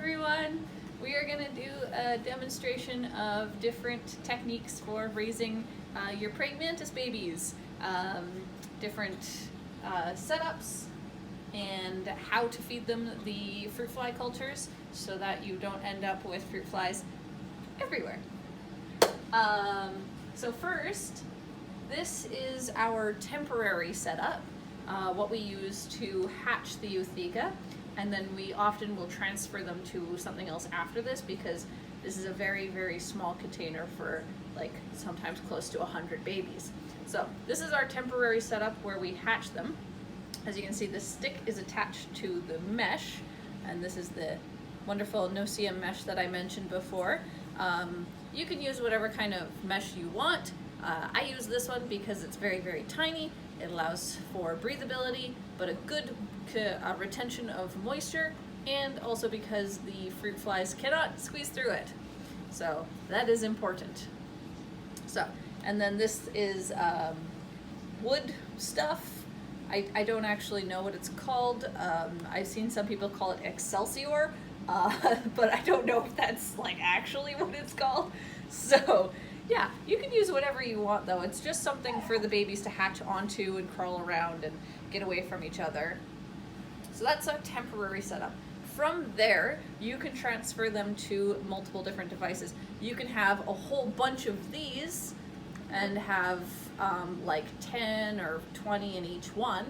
everyone! We are going to do a demonstration of different techniques for raising your praying mantis babies. Different setups and how to feed them the fruit fly cultures so that you don't end up with fruit flies everywhere. So first, this is our temporary setup, what we use to hatch the Eutheca, and then we often will transfer them to something else after this because this is a very, very small container for like sometimes close to 100 babies. So this is our temporary setup where we hatch them. As you can see, the stick is attached to the mesh, and this is the wonderful no-seam mesh that I mentioned before. You can use whatever kind of mesh you want. I use this one because it's very, very tiny. It allows for breathability, but a good retention of moisture, and also because the fruit flies cannot squeeze through it. So that is important. So, and then this is wood stuff. I don't actually know what it's called. I've seen some people call it Excelsior, but I don't know if that's like actually what it's called. So yeah, you can use whatever you want though. It's just something for the babies to hatch onto and crawl around and get away from each other. So that's our temporary setup. From there, you can transfer them to multiple different devices. You can have a whole bunch of these and have like 10 or 20 in each one.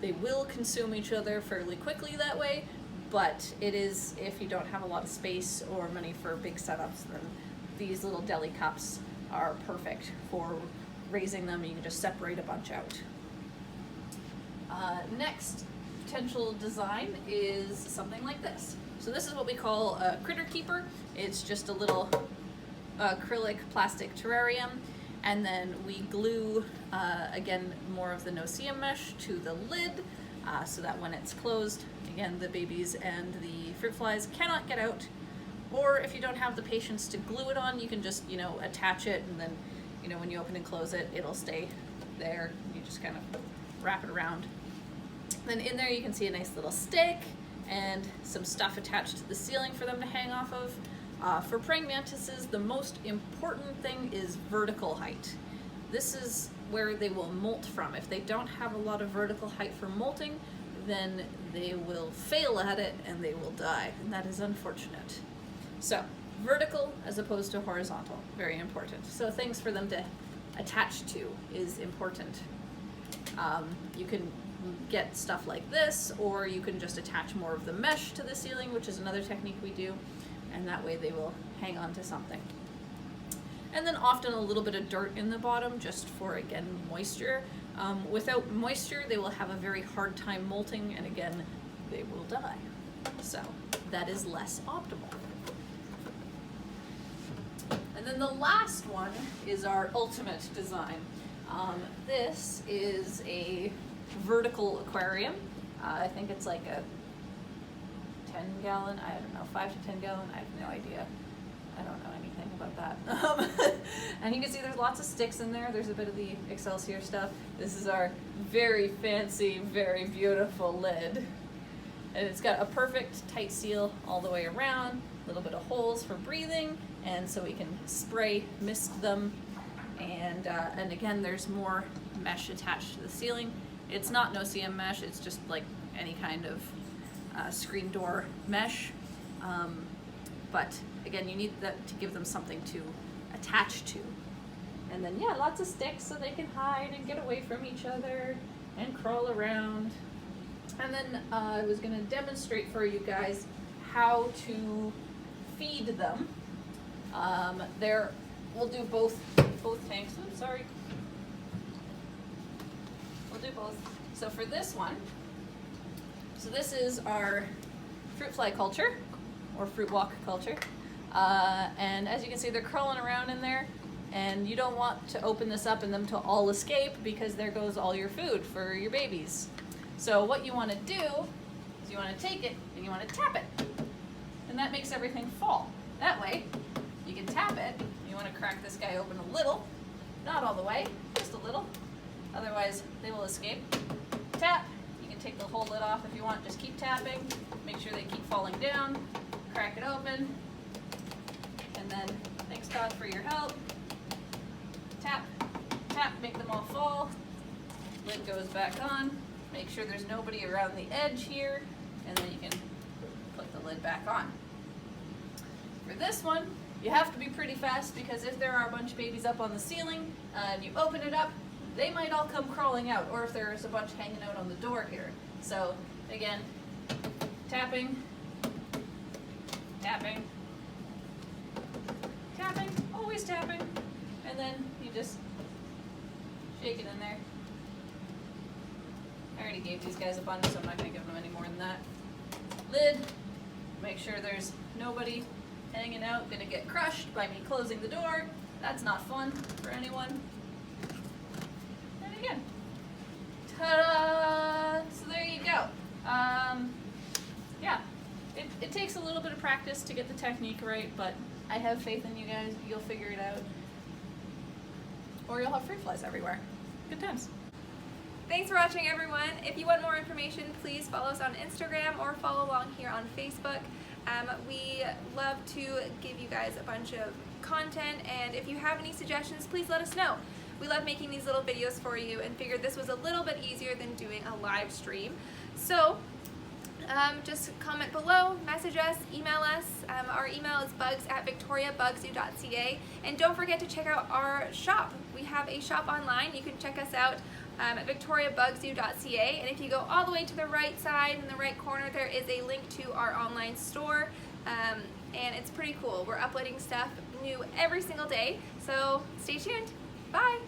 They will consume each other fairly quickly that way, but it is, if you don't have a lot of space or money for big setups, then these little deli cups are perfect for raising them. You can just separate a bunch out. Next potential design is something like this. So this is what we call a critter keeper. It's just a little acrylic plastic terrarium, and then we glue, again, more of the no-seam mesh to the lid so that when it's closed, again, the babies and the fruit flies cannot get out. Or if you don't have the patience to glue it on, you can just, attach it, and then, when you open and close it, it'll stay there. You just kind of wrap it around. Then in there you can see a nice little stick and some stuff attached to the ceiling for them to hang off of. For praying mantises, the most important thing is vertical height. This is where they will molt from. If they don't have a lot of vertical height for molting, then they will fail at it and they will die, and that is unfortunate. So vertical as opposed to horizontal, very important. So things for them to attach to is important. You can get stuff like this, or you can just attach more of the mesh to the ceiling, which is another technique we do, and that way they will hang on to something. And then often a little bit of dirt in the bottom just for, again, moisture. Without moisture, they will have a very hard time molting, and again, they will die. So that is less optimal. And then the last one is our ultimate design. This is a vertical aquarium. I think it's like a 10-gallon, I don't know, 5 to 10 gallon, I have no idea. I don't know anything about that. And you can see there's lots of sticks in there. There's a bit of the Excelsior stuff. This is our very fancy, very beautiful lid. And it's got a perfect tight seal all the way around, a little bit of holes for breathing, and so we can spray mist them. And again, there's more mesh attached to the ceiling. It's not no-seam mesh, it's just like any kind of screen door mesh. But again, you need that to give them something to attach to. And then, yeah, lots of sticks so they can hide and get away from each other and crawl around. And then I was going to demonstrate for you guys how to feed them. We'll do both tanks. Oops, sorry. We'll do both. So for this one, so this is our fruit fly culture, or fruit walk culture. And as you can see, they're crawling around in there, and you don't want to open this up and them to all escape, because there goes all your food for your babies. So what you want to do is you want to take it and you want to tap it. And that makes everything fall. That way, you can tap it. You want to crack this guy open a little, not all the way, just a little. Otherwise, they will escape. Tap. You can take the whole lid off if you want. Just keep tapping. Make sure they keep falling. falling down, crack it open, and then thanks God for your help. Tap, tap, make them all fall. Lid goes back on. Make sure there's nobody around the edge here, and then you can put the lid back on. For this one, you have to be pretty fast because if there are a bunch of babies up on the ceiling and you open it up, they might all come crawling out, or if there's a bunch hanging out on the door here. So again, tapping, tapping, tapping, always tapping, and then you just shake it in there. I already gave these guys a bunch, so I'm not going to give them any more than that. Lid, make sure there's nobody hanging out, gonna get crushed by me closing the door. That's not fun for anyone. And again, ta-da! So there you go. Yeah, it takes a little bit of practice to get the technique right, but I have faith in you guys. You'll figure it out. Or you'll have fruit flies everywhere. Good times. Thanks for watching, everyone. If you want more information, please follow us on Instagram or follow along here on Facebook. We love to give you guys a bunch of content, and if you have any suggestions, please let us know. We love making these little videos for you and figured this was a little bit easier than doing a live stream. So just comment below, message us, email us. Our email is bugs@Victoriabugzoo.ca, and don't forget to check out our shop. We have a shop online. You can check us out at Victoriabugzoo.ca, and if you go all the way to the right side in the right corner, there is a link to our online store, and it's pretty cool. We're uploading stuff new every single day, so stay tuned. Bye!